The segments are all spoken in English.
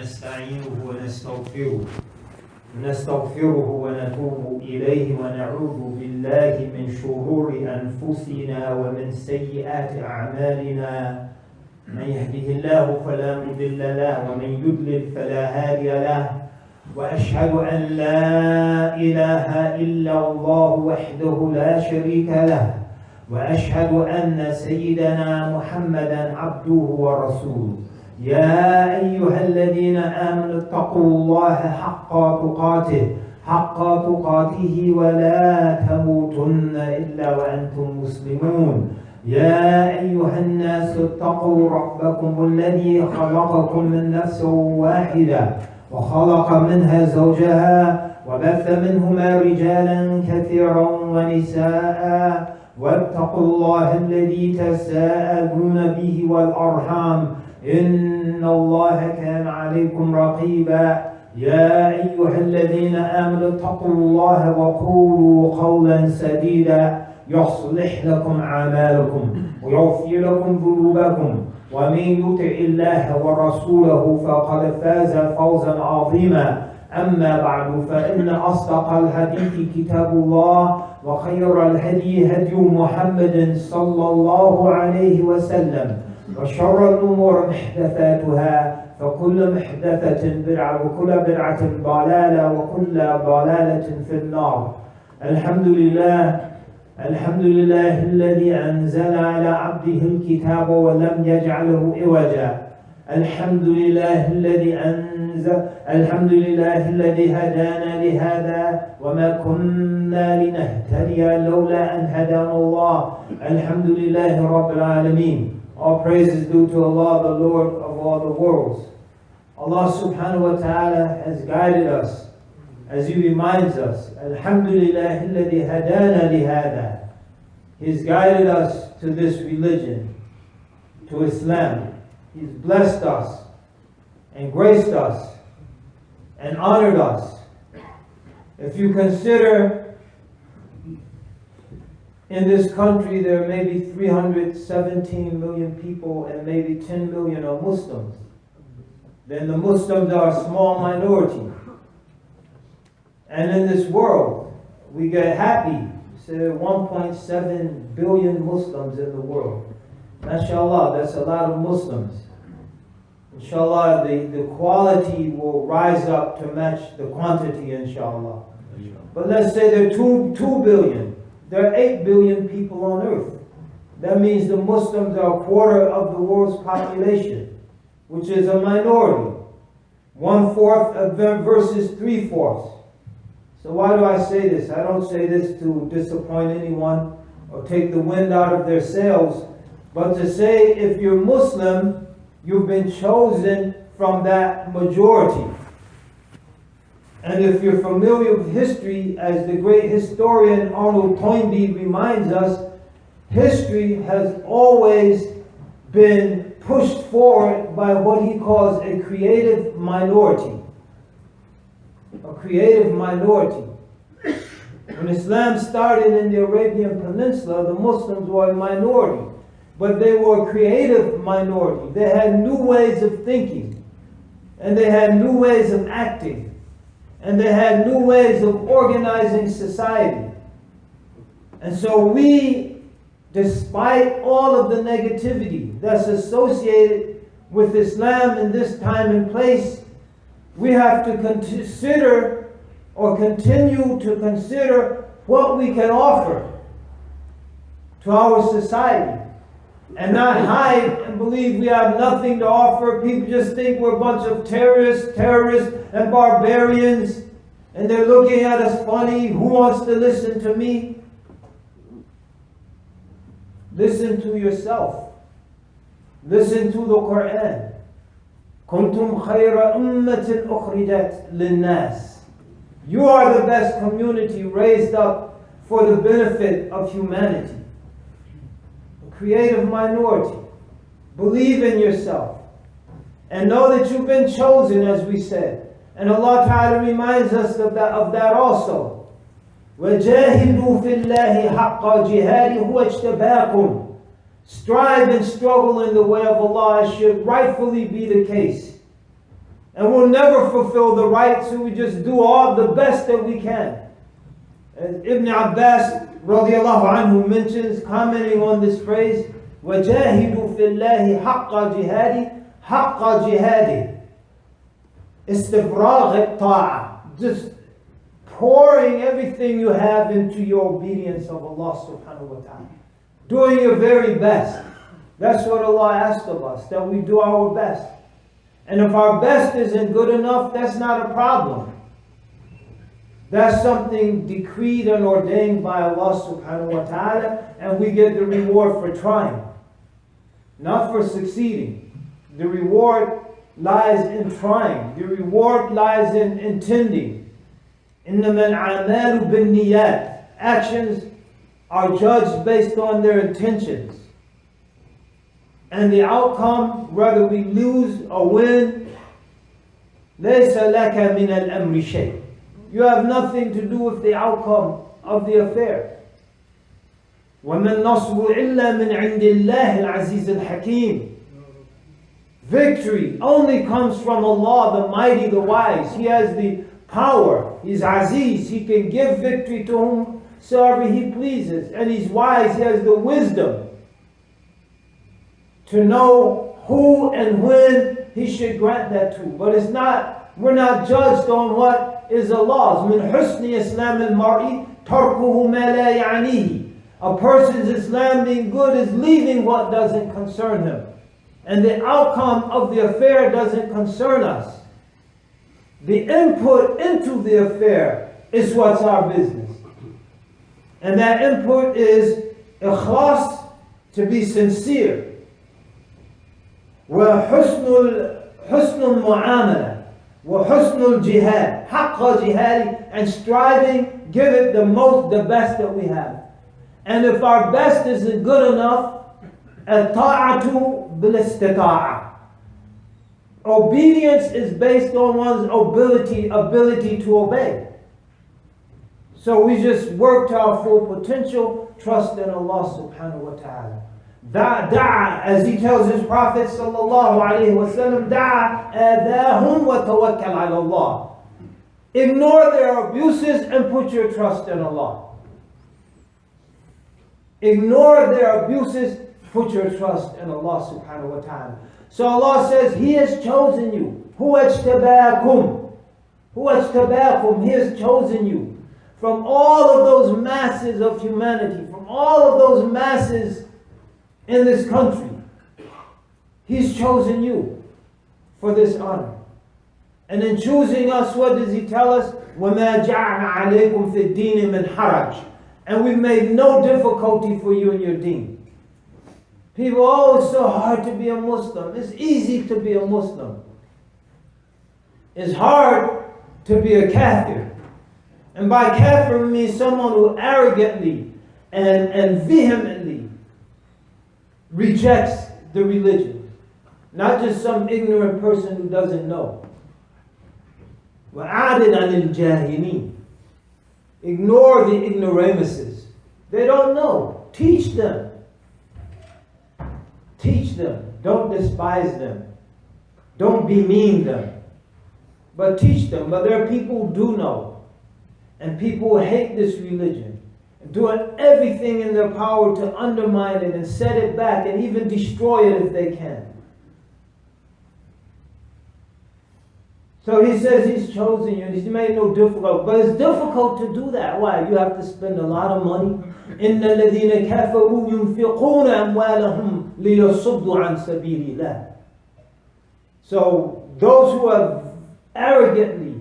ونستعينه ونستغفره ونتوب إليه ونعوذ بالله من شرور أنفسنا ومن سيئات أعمالنا. من يهده الله فلا مضل له ومن يضلل فلا هادي له. وأشهد أن لا إله إلا الله وحده لا شريك له. وأشهد أن سيدنا محمدا عبده ورسوله. يا أيها الذين آمنوا اتقوا الله حق تقاته ولا تموتن إلا وأنتم مسلمون. يا أيها الناس اتقوا ربكم الذي خلقكم من نفس واحدة وخلق منها زوجها وبث منهما رجالا كثيرا ونساء واتقوا الله الذي تساءلون به والأرحام إن الله كان عليكم رقيبا. يا أيها الذين آمنوا اتقوا الله وقولوا قولا سديدا يصلح لكم أعمالكم ويغفر لكم ذنوبكم ومن يطع الله ورسوله فقد فاز فوزا عظيما. أما بعد فإن أصدق الحديث كتاب الله وخير الهدي هدي محمد صلى الله عليه وسلم وشر الأمور محدثاتها فكل محدثة بدعة وكل بدعة ضلالة وكل ضلالة في النار. الحمد لله الذي أنزل على عبده الكتاب ولم يجعله عوجا. الحمد لله الذي هدانا لهذا وما كنا لنهتدي لولا أن هدانا الله. الحمد لله رب العالمين. All praise is due to Allah, the Lord of all the worlds. Allah Subhanahu Wa Ta'ala has guided us, as He reminds us, Alhamdulillah alladhi hadana lihada. He's guided us to this religion, to Islam. He's blessed us and graced us and honored us. If you consider in this country there may be 317 million people and maybe 10 million are Muslims, then the Muslims are a small minority. And in this world, we get happy. So 1.7 billion Muslims in the world. MashaAllah, that's a lot of Muslims. Inshallah, the quality will rise up to match the quantity, inshallah. But let's say there are 2 billion. There are 8 billion people on earth. That means the Muslims are a quarter of the world's population, which is a minority. 1/4 of them versus 3/4. So why do I say this? I don't say this to disappoint anyone or take the wind out of their sails, but to say if you're Muslim, you've been chosen from that majority. And if you're familiar with history, as the great historian Arnold Toynbee reminds us, history has always been pushed forward by what he calls a creative minority. A creative minority. When Islam started in the Arabian Peninsula, the Muslims were a minority, but they were a creative minority. They had new ways of thinking, and they had new ways of acting, and they had new ways of organizing society. And so we, despite all of the negativity that's associated with Islam in this time and place, we have to consider or continue to consider what we can offer to our society and not hide and believe we have nothing to offer. People just think we're a bunch of terrorists and barbarians, and they're looking at us funny. Who wants to listen to me? Listen to yourself. Listen to the Quran. كنتم خير أمة أخرجت للناس. You are the best community raised up for the benefit of humanity. A creative minority. Believe in yourself. And know that you've been chosen, as we said. And Allah Ta'ala reminds us of that also. وَجَاهِدُوا فِي اللَّهِ حَقَّ جِهَادِ هُوَ اجْتَبَاكُمْ. Strive and struggle in the way of Allah, as should rightfully be the case. And we'll never fulfill the right, so we just do all the best that we can. As Ibn Abbas radiallahu anhu mentions, commenting on this phrase, وَجَاهِدُوا فِي اللَّهِ حَقَّ جِهَادِ حَقَّ جِهَادِ إِسْتِفْرَاغِ الطَّاعَةِ. Just pouring everything you have into your obedience of Allah Subhanahu Wa Ta'ala. Doing your very best. That's what Allah asked of us, that we do our best. And if our best isn't good enough, that's not a problem. That's something decreed and ordained by Allah Subhanahu Wa Ta'ala, and we get the reward for trying, not for succeeding. The reward lies in trying. The reward lies in intending. إِنَّمَا الْأَعْمَالُ بِالنِّيَّاتِ. Actions are judged based on their intentions. And the outcome, whether we lose or win, لَيْسَ لَكَ مِنَ الْأَمْرِ شَيْءٍ. You have nothing to do with the outcome of the affair. وَمَا النَّصْرُ إِلَّا مِنْ عِنْدِ اللَّهِ الْعَزِيزِ الْحَكِيمِ. Victory only comes from Allah, the mighty, the wise. He has the power. He's Aziz. He can give victory to whomsoever He pleases. And He's wise. He has the wisdom to know who and when He should grant that to. But it's not, we're not judged on what is Allah's. مِنْ حُسْنِ إِسْلَامِ الْمَرْءِ تَرْكُهُ مَا لَا يَعْنِيهِ. A person's Islam being good is leaving what doesn't concern him. And the outcome of the affair doesn't concern us. The input into the affair is what's our business. And that input is ikhlas, to be sincere. وحسن المعاملة وحسن الجهاد حق جهاد, and striving, give it the best that we have. And if our best isn't good enough, الطاعة بالاستطاعة. Obedience is based on one's ability to obey. So we just work to our full potential, trust in Allah Subhanahu Wa Ta'ala. Da'a, as He tells His Prophet sallallahu alaihi wasallam, da'a adahum wa tawakkal ala Allah. Ignore their abuses and put your trust in Allah. Ignore their abuses, put your trust in Allah Subhanahu Wa Ta'ala. So Allah says He has chosen you. Huwa ijtabakum. Huwa ijtabakum. He has chosen you from all of those masses of humanity, from all of those masses in this country. He's chosen you for this honor. And in choosing us, what does He tell us? وَمَا جَعْنَا عَلَيْكُمْ فِي الدِّينِ مِنْ حَرَجٍ. And we've made no difficulty for you in your deen. People, oh, it's so hard to be a Muslim. It's easy to be a Muslim. It's hard to be a kafir. And by kafir means someone who arrogantly and vehemently rejects the religion. Not just some ignorant person who doesn't know. وَعَادٍ عَنِ الْجَاهِلِينَ. Ignore the ignoramuses. They don't know. Teach them. Teach them. Don't despise them. Don't demean them. But teach them. But there are people who do know. And people who hate this religion. And doing everything in their power to undermine it and set it back and even destroy it if they can. So He says He's chosen you and He's made no difficult. But it's difficult to do that. Why? You have to spend a lot of money. إِنَّ الَّذِينَ كَفَرُوا يُنْفِقُونَ أَمْوَالَهُمْ لِيَصُدُّوا عَنْ سَبِيلِ اللَّهِ. So those who have arrogantly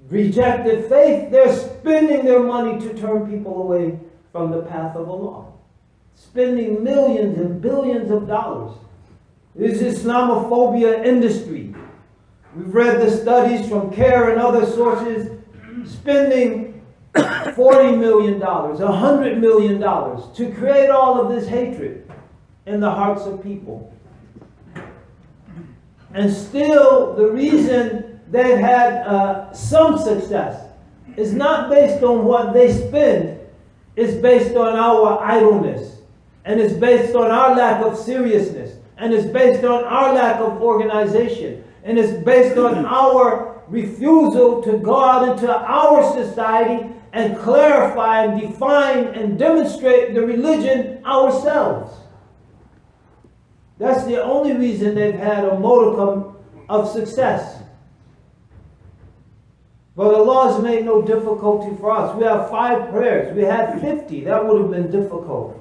rejected faith, they're spending their money to turn people away from the path of Allah. Spending millions and billions of dollars. This Islamophobia industry. We've read the studies from CARE and other sources, spending $40 million, $100 million to create all of this hatred in the hearts of people. And still, the reason they've had some success is not based on what they spend. It's based on our idleness. And it's based on our lack of seriousness. And it's based on our lack of organization. And it's based on our refusal to go out into our society and clarify and define and demonstrate the religion ourselves. That's the only reason they've had a modicum of success. But Allah has made no difficulty for us. We have 5 prayers. We had 50. That would have been difficult.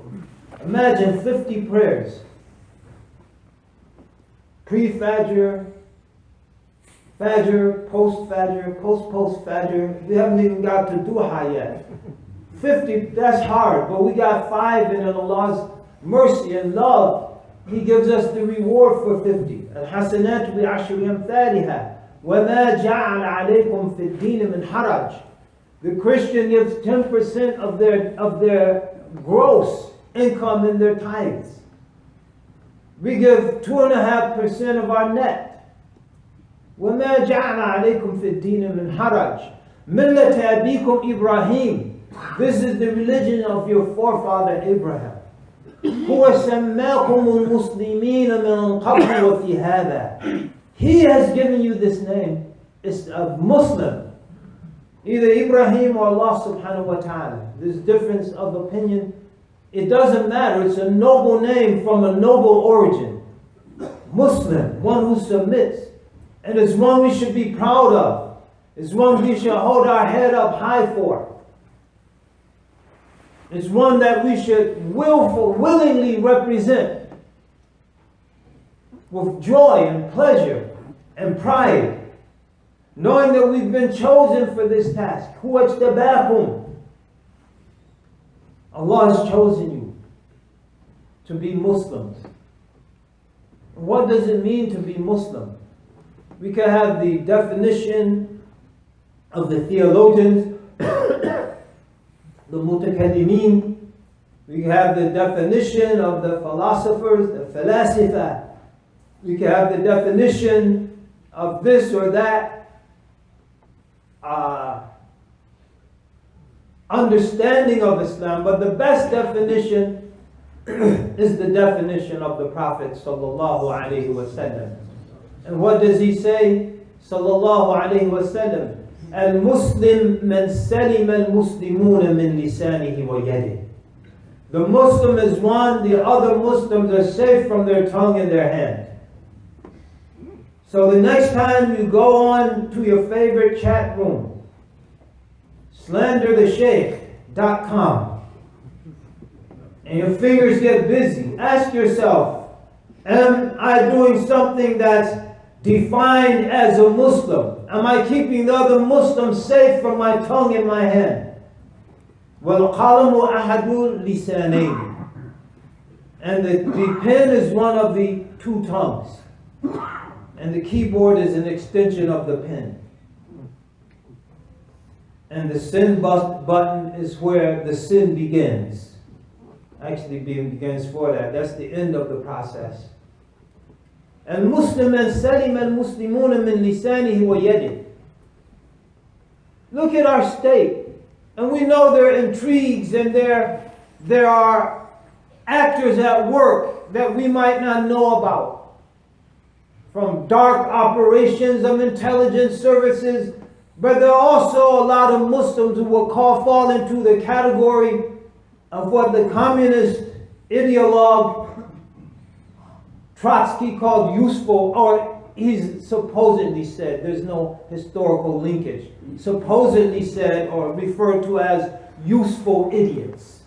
Imagine 50 prayers. Pre-Fajr, Fajr, post-Fajr, post-Fajr. We haven't even got to Duha yet. 50, that's hard. But we got 5, and in Allah's mercy and love, He gives us the reward for 50. Al-Hasanatu bi-ashri amthaliha. وَمَا جَعَلَ عَلَيْكُمْ فِي الدِّينِ مِنْ حَرَجٍ. The Christian gives 10% of their gross income in their tithes. We give 2.5% of our net. وَمَا جَعَلَ عَلَيْكُمْ فِي الدِّينِ مِنْ حَرَجٍ. مِلَّةَ أَبِيكُمْ إِبْرَاهِيمَ. This is the religion of your forefather Abraham. هُوَ سَمَّاكُمُ الْمُسْلِمِينَ مِنْ قَبْلِ وَفِي هَذَا. He has given you this name. It's a Muslim. Either Ibrahim or Allah Subhanahu Wa Ta'ala. There's difference of opinion. It doesn't matter. It's a noble name from a noble origin. Muslim, one who submits. And it's one we should be proud of. It's one we should hold our head up high for. It's one that we should willingly represent with joy and pleasure and pride, knowing that we've been chosen for this task. Who ajtabakum? Allah has chosen you to be Muslims. What does it mean to be Muslim? We can have the definition of the theologians, the mutakallimin. We can have the definition of the philosophers, the falasifa. We can have the definition of this or that understanding of Islam, but the best definition is the definition of the Prophet sallallahu alaihi wasallam. And what does he say? Sallallahu alaihi wasallam. Al-Muslim man salima al-Muslimuna min lisanihi wa yadihi. The Muslim is one, the other Muslims are safe from their tongue and their hand. So the next time you go on to your favorite chat room, slanderthesheikh.com, and your fingers get busy, ask yourself, am I doing something that's defined as a Muslim? Am I keeping the other Muslims safe from my tongue and my hand? وَالْقَلَمُ أَحَدُ الْلِسَانَيْنِ. And the pen is one of the 2 tongues. And the keyboard is an extension of the pen. And the send button is where the sin begins. Actually begins for that. That's the end of the process. And Muslim and Salim al Muslimuna min lisanihi wa yadihi. Look at our state. And we know there are intrigues and there are actors at work that we might not know about. From dark operations of intelligence services, but there are also a lot of Muslims who will fall into the category of what the communist ideologue Trotsky called useful, or he's supposedly said, there's no historical linkage, supposedly said or referred to as useful idiots.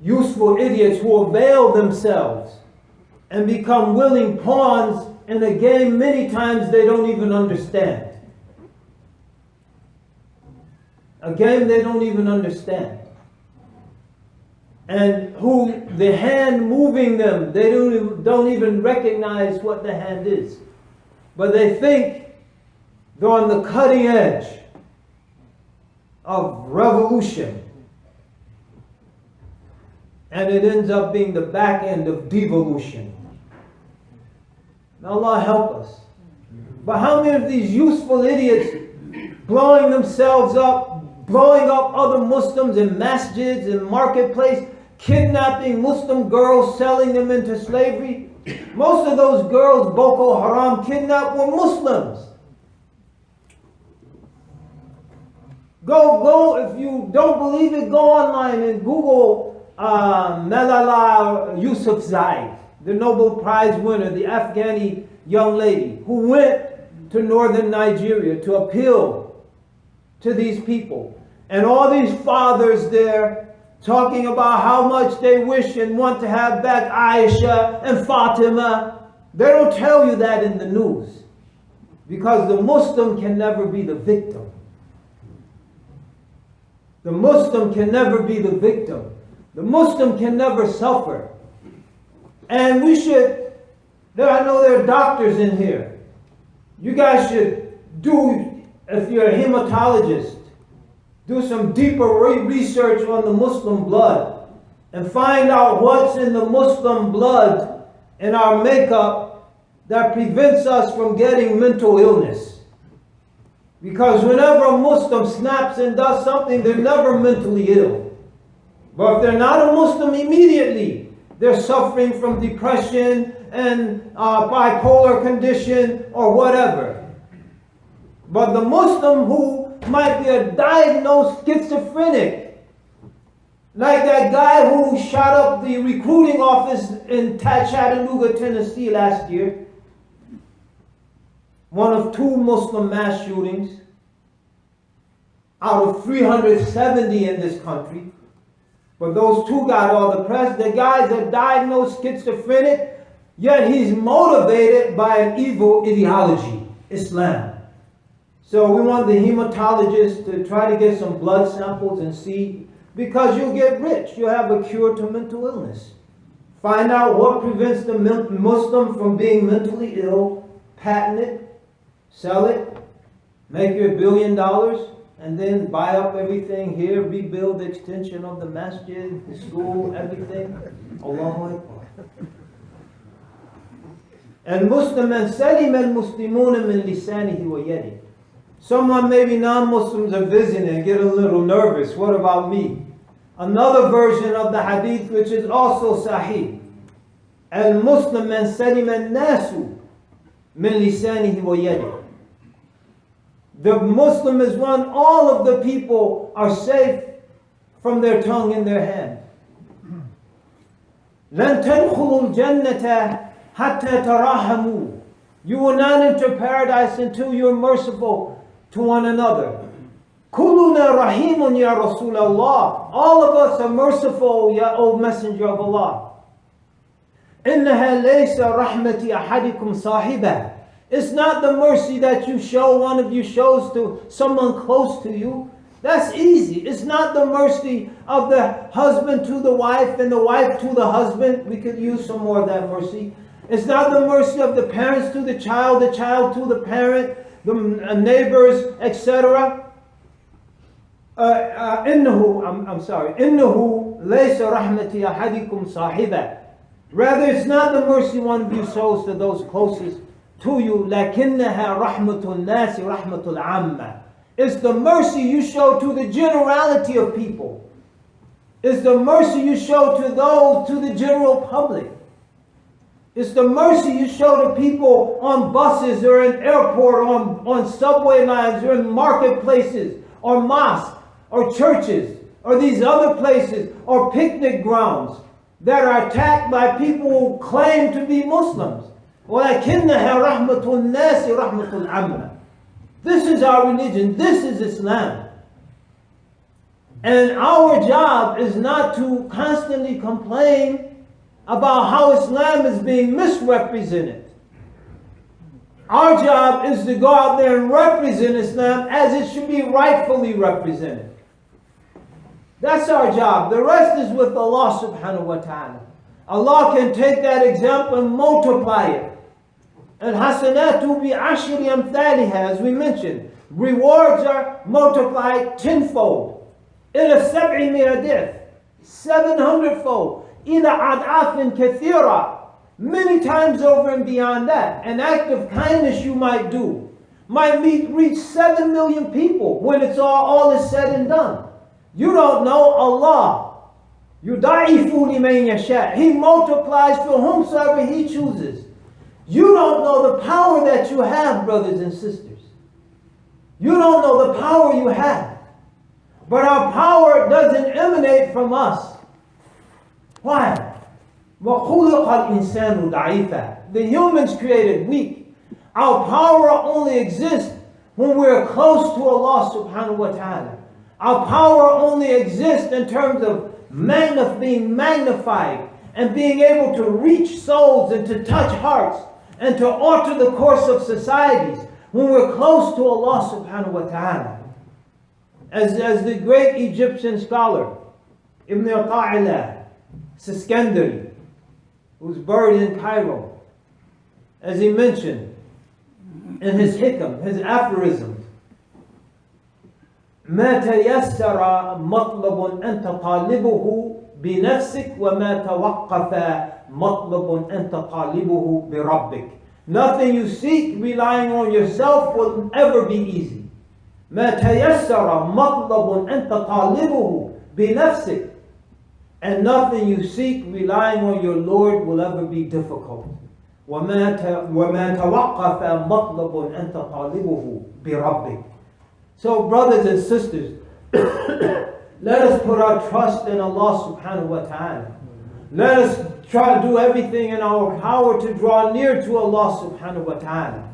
Useful idiots who avail themselves and become willing pawns in a game many times they don't even understand. A game they don't even understand. And who the hand moving them, they don't even recognize what the hand is. But they think they're on the cutting edge of revolution. And it ends up being the back end of devolution. May Allah help us. But how many of these useful idiots blowing themselves up, blowing up other Muslims in masjids, in marketplace, kidnapping Muslim girls, selling them into slavery? Most of those girls Boko Haram kidnapped were Muslims. Go, if you don't believe it, go online and Google Malala Yousafzai, the Nobel Prize winner, the Afghani young lady who went to northern Nigeria to appeal to these people. And all these fathers there talking about how much they wish and want to have back Aisha and Fatima. They don't tell you that in the news, because the Muslim can never be the victim. The Muslim can never be the victim. The Muslim can never suffer. And we should, I know there are doctors in here. You guys should do, if you're a hematologist, do some deeper research on the Muslim blood and find out what's in the Muslim blood in our makeup that prevents us from getting mental illness. Because whenever a Muslim snaps and does something, they're never mentally ill. But if they're not a Muslim immediately, they're suffering from depression and bipolar condition or whatever. But the Muslim who might be a diagnosed schizophrenic, like that guy who shot up the recruiting office in Chattanooga, Tennessee last year, one of 2 Muslim mass shootings out of 370 in this country. But those 2 got all the press. The guy's a diagnosed schizophrenic, yet he's motivated by an evil ideology, Islam. So we want the hematologist to try to get some blood samples and see, because you'll get rich. You'll have a cure to mental illness. Find out what prevents the Muslim from being mentally ill, patent it, sell it, make you $1 billion, and then buy up everything here, rebuild the extension of the masjid, the school, everything. Allahu Akbar. And Muslim and salim al-muslimuna min lisanihi wa yadihi. Someone, maybe non-Muslims, are visiting and get a little nervous. What about me? Another version of the hadith, which is also sahih. Al-Muslim man salim al-nasu min lisanihi wa yadihi. The Muslim is one, all of the people are safe from their tongue and their hand. لَن تَدْخُلُوا الْجَنَّةَ حَتَّى تَرَاحَمُوا. You will not enter paradise until you are merciful to one another. كُلُّنَا رَحِيمٌ يَا رَسُولَ اللَّهِ. All of us are merciful, Ya O Messenger of Allah. إِنَّهَا لَيْسَ رَحْمَةِ أَحَدِكُمْ صَاحِبًا. It's not the mercy that you show, one of you shows to someone close to you. That's easy. It's not the mercy of the husband to the wife and the wife to the husband. We could use some more of that mercy. It's not the mercy of the parents to the child to the parent, the neighbors, etc. إِنَّهُ لَيْسَ رَحْمَةِ أَحَدِكُمْ صَاحِبًا. Rather, it's not the mercy one of you shows to those closest to you. لَكِنَّهَا رَحْمَةُ النَّاسِ رَحْمَةُ الْعَامَّةِ. It's the mercy you show to the generality of people. It's the mercy you show to those, to the general public. It's the mercy you show to people on buses or in airport, on subway lines or in marketplaces or mosques or churches or these other places or picnic grounds that are attacked by people who claim to be Muslims. وَلَكِنَّهَا رَحْمَةُ النَّاسِ رَحْمَةُ الْعَامَّةِ. This is our religion. This is Islam. And our job is not to constantly complain about how Islam is being misrepresented. Our job is to go out there and represent Islam as it should be rightfully represented. That's our job. The rest is with Allah Subhanahu Wa Ta'ala. Allah can take that example and multiply it. Al-hasanatu bi-ashri amthaliha, as we mentioned. Rewards are multiplied tenfold. Ila 700-fold. Ila ad'afin kathira. Many times over and beyond that. An act of kindness you might do might reach 7 million people when it's all is said and done. You don't know. Allah يُضَعِّفُ لِمَنْ يَشَاءُ. He multiplies for whomsoever He chooses. You don't know the power that you have, brothers and sisters. You don't know the power you have. But our power doesn't emanate from us. Why? وَخُلِقَ الْإِنسَانُ ضَعِيفًا. The humans created weak. Our power only exists when we're close to Allah Subhanahu Wa Ta'ala. Our power only exists in terms of being magnified and being able to reach souls and to touch hearts and to alter the course of societies when we're close to Allah Subhanahu Wa Ta'ala. As the great Egyptian scholar Ibn Ata'illah Siskandari, who's buried in Cairo, as he mentioned in his hikam, his aphorisms, ما تيسر مطلب أنت طالبه بنفسك وما توقف مطلب أنت طالبه بربك. Nothing you seek relying on yourself will ever be easy. ما تيسر مطلب أنت طالبه بنفسك. And nothing you seek relying on your Lord will ever be difficult. وما توقف مطلب أنت طالبه بربك. So brothers and sisters, let us put our trust in Allah Subhanahu Wa Ta'ala. Let us try to do everything in our power to draw near to Allah Subhanahu Wa Ta'ala.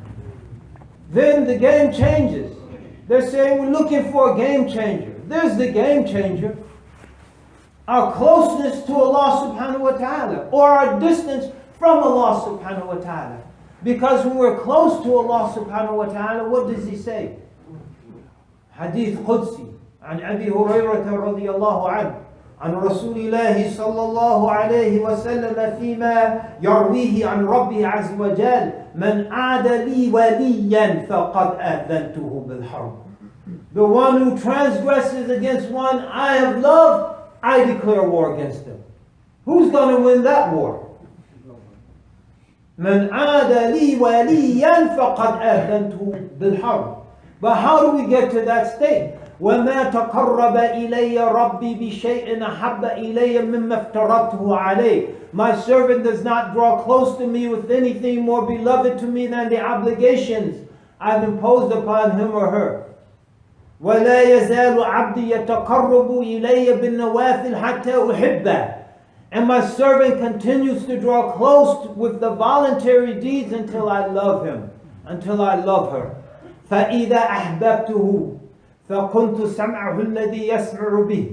Then the game changes. They're saying we're looking for a game changer. There's the game changer. Our closeness to Allah Subhanahu Wa Ta'ala, or our distance from Allah Subhanahu Wa Ta'ala. Because when we're close to Allah Subhanahu Wa Ta'ala, what does He say? حديث قدسي عن أبي هريرة رضي الله عنه عن رسول الله صلى الله عليه وسلم فيما يرويه عن ربه عز وجل من عاد لي وليا فقد آذنته بالحرب. The one who transgresses against one I have loved, I declare war against him. Who's going to win that war? من عاد لي وليا فقد آذنته بالحرب. But how do we get to that state? وَمَا تَقَرَّبَ إِلَيَّ رَبِّي بِشَيْءٍ أَحَبَّ إِلَيَّ مِمَّا افْتَرَضْتُهُ عَلَيْهِ. My servant does not draw close to me with anything more beloved to me than the obligations I've imposed upon him or her. وَلَا يَزَالُ عَبْدِي يَتَقَرَّبُ إِلَيَّ بِالنَّوَافِلِ حَتَّى أُحِبَّهُ. And my servant continues to draw close with the voluntary deeds until I love him, until I love her. فإذا أحببته فكنت سمعه الذي يسمع به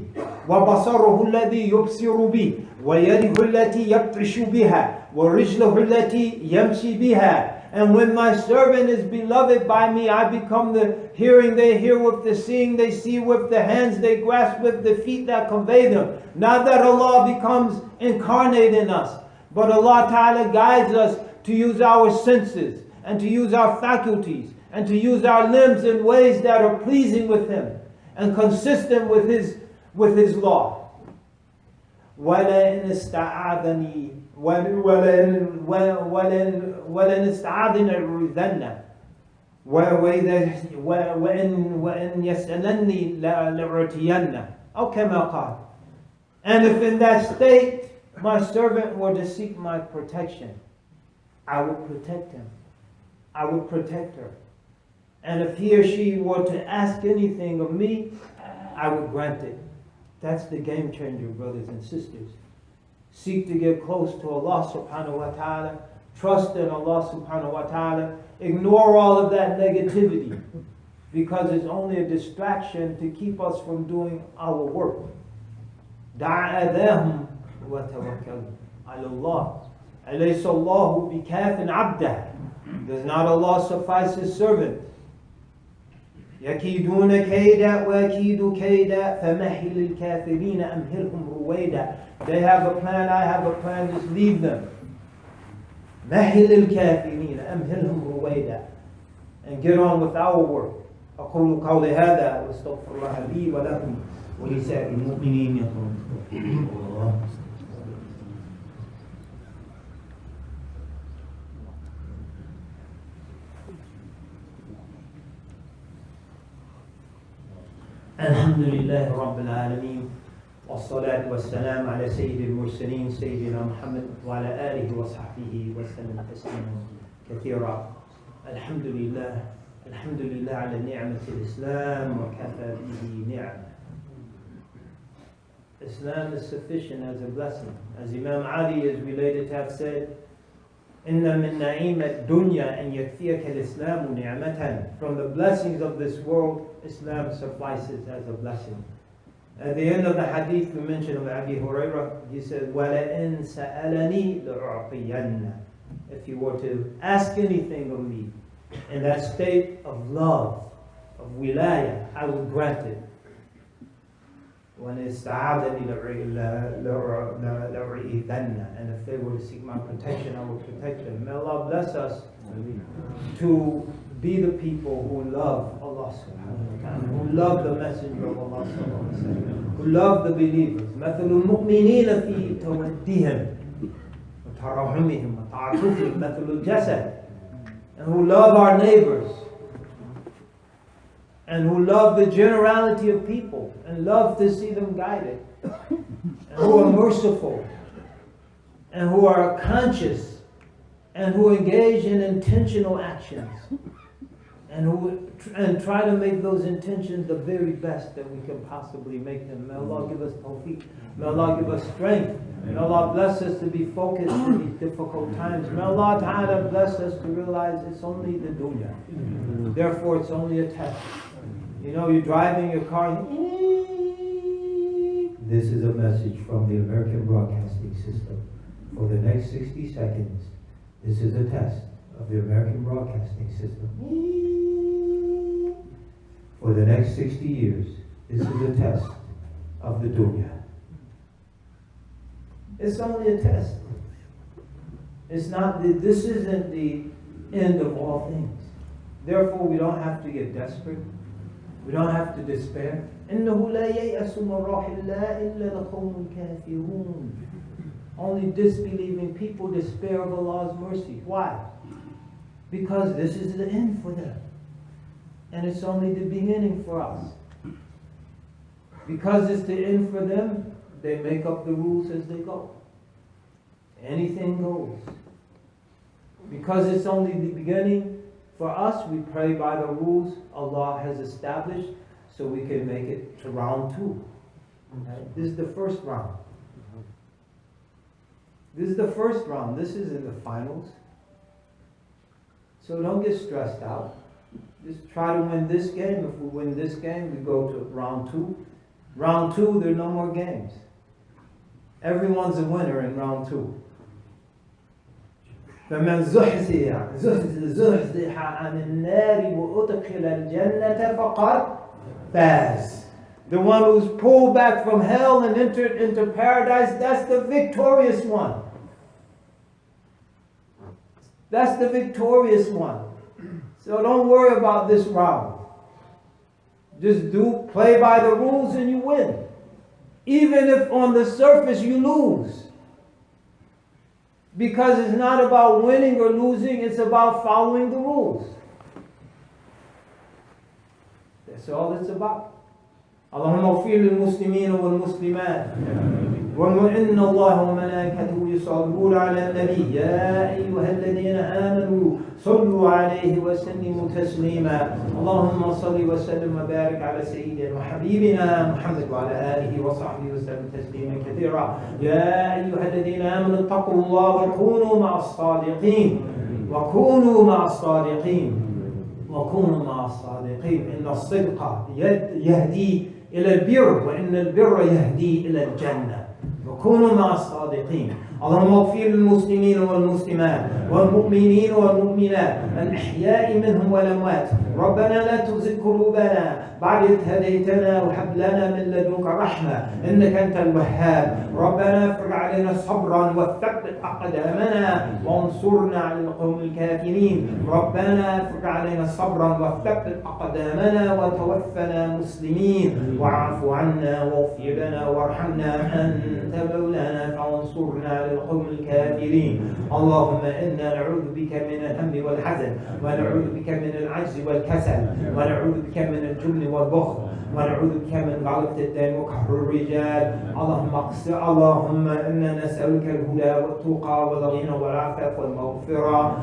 وبصره الذي يبصر به ويده التي يبطش بها ورجله التي يمشي بها. And when my servant is beloved by me, I become the hearing they hear with, the seeing they see with, the hands they grasp with, the feet that convey them. Not that Allah becomes incarnate in us, but Allah Ta'ala guides us to use our senses and to use our faculties and to use our limbs in ways that are pleasing with Him and consistent with His law. وَلَئِنِ اسْتَعَاذَنِي وَلَئِنِ اسْتَعَاذَنِي أُعِيذَنَّ وَإِنْ يَسْأَلَنِّي لَأُعْطِيَنَّ أو كما قال. And if in that state my servant were to seek my protection, I would protect him. I would protect her. And if he or she were to ask anything of me, I would grant it. That's the game changer, brothers and sisters. Seek to get close to Allah Subhanahu Wa Ta'ala. Trust in Allah Subhanahu Wa Ta'ala. Ignore all of that negativity, because it's only a distraction to keep us from doing our work. دع أذاهم وتوكل على الله. أليس الله بكاف عبده. Does not Allah suffice His servant? يكيدون كيدا وأكيد كيدا فمهل الكافرين أمهلهم رويدا. They have a plan, I have a plan, just leave them. مهل الكافرين أمهلهم رويدا. And get on with our work. أقول قولي هذا واستغفر الله لي ولكم ولسائر المؤمنين يقولون الله. الحمد لله رب العالمين والصلاة والسلام على سيد المرسلين سيدنا محمد وعلى آله وصحبه وسلم تسليما كثيرا. الحمد لله على نعمة الإسلام وكفى به نعمة. Islam is sufficient as a blessing. As Imam Ali is related to have said, إِنَّ مِن نَعِيمَ الدُّنْيَا أَن يَكْفِيَكَ الْإِسْلَامُ نِعْمَةً. From the blessings of this world, Islam suffices as a blessing. At the end of the hadith we mentioned of Abi Hurairah, he said, وَلَئِن سَأَلَنِي لَأُعْطِيَنَّ. If you were to ask anything of me in that state of love, of wilayah, I will grant it. وَإِنْ اسْتَعَاذَنِي لَأُعِيذَنَّ. And if they were to seek my protection, I will protect them. May Allah bless us to be the people who love Allah Subhanahu Wa Ta'ala, who love the Messenger of Allah Subhanahu Wa Ta'ala, who love the believers. مَثَلُ الْمُؤْمِنِينَ فِي تَوَدِّهِمْ وَتَرَحُمِهِمْ وَتَعَاطُفِهِمْ مَثَلُ الْجَسَدِ. And who love our neighbors, and who love the generality of people, and love to see them guided, and who are merciful, and who are conscious, and who engage in intentional actions, and try to make those intentions the very best that we can possibly make them. May Allah give us tawfiq. May Allah give us strength. May Allah bless us to be focused in these difficult times. May Allah Ta'ala bless us to realize it's only the dunya. Therefore, it's only a test. You know, you're driving your car and this is a message from the American Broadcasting System. For the next 60 seconds, this is a test of the American Broadcasting System. For the next 60 years, this is a test of the dunya. It's only a test. It's not. This isn't the end of all things. Therefore, we don't have to get desperate. We don't have to despair. إِنَّهُ لَا يَيْأَسُ مِنْ رَوْحِ اللَّهِ إِلَّا الْقَوْمُ الْكَافِرُونَ. Only disbelieving people despair of Allah's mercy. Why? Because this is the end for them. And it's only the beginning for us. Because it's the end for them, they make up the rules as they go. Anything goes. Because it's only the beginning for us, we pray by the rules Allah has established so we can make it to round 2. Okay? This is the first round. This is the first round. This isn't the finals. So don't get stressed out. Just try to win this game. If we win this game, we go to round 2. Round 2, there are no more games. Everyone's a winner in round 2. فَمَنْ زُحْزِحَ عَنِ النَّارِ وَأُدْخِلَ الْجَنَّةَ فَقَدْ فَازَ. The one who's pulled back from hell and entered into paradise, that's the victorious one. That's the victorious one. So don't worry about this round. Just play by the rules and you win. Even if on the surface you lose. Because it's not about winning or losing, it's about following the rules. That's all it's about. اللهم اغفر للمسلمين والمسلمات وإن الله وملائكته يصلون على النبي يا أيها الذين آمنوا صلوا عليه وسلموا تسليما اللهم صل وسلم وبارك على سيدنا وحبيبنا محمد وعلى آله وصحبه وسلم تسليما كثيرا يا أيها الذين آمنوا اتقوا الله وكونوا مع الصادقين وكونوا مع الصادقين إن الصدق يهدي إلى البر وإن البر يهدي إلى الجنة وكونوا مع الصادقين اللهم اغفر للمسلمين والمسلمات والمؤمنين والمؤمنات الأحياء منهم والأموات ربنا لا تزغ قلوبنا بعد إذ هديتنا وهب لنا من لدنك رحمة إنك أنت الوهاب ربنا افرغ علينا صبرا وثبت أقدامنا وانصرنا على القوم الكافرين ربنا افرغ علينا صبرا وثبت أقدامنا وتوفنا مسلمين واعف عنا واغفر لنا وارحمنا أنت أنت مولانا فانصرنا على القوم الكافرين. اللهم إنا نعوذ بك من الهم والحزن، ونعوذ بك من العجز والكسل، ونعوذ بك من الجبن والبخل، ونعوذ بك من غلبة الدين وقهر الرجال. اللهم إنا نسألك الهدى والتقى والغنى والعفاف والمغفرة.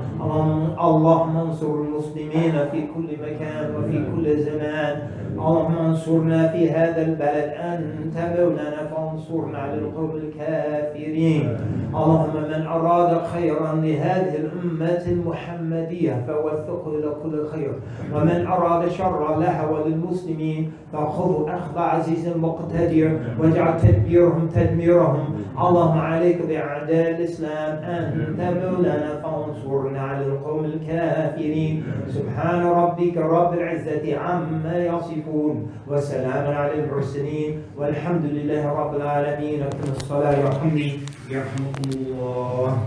اللهم انصر المسلمين في كل مكان وفي كل زمان. اللهم انصرنا في هذا البلد، أنت مولانا فانصرنا على القوم الكافرين. اللهم من أراد خيرا لهذه الأمة المحمدية فوفقه إلى كل خير، ومن أراد شرا لها وللمسلمين فخذ أخذ عزيز مقتدر واجعل تدبيرهم تدميرهم. اللهم عليك بأعداء الإسلام، أنت مولانا فانصرنا على القوم الكافرين. سبحان ربك رب العزة عما يصفون، وسلام على المرسلين، والحمد لله رب العالمين. أقم الصلاة يرحمكم الله.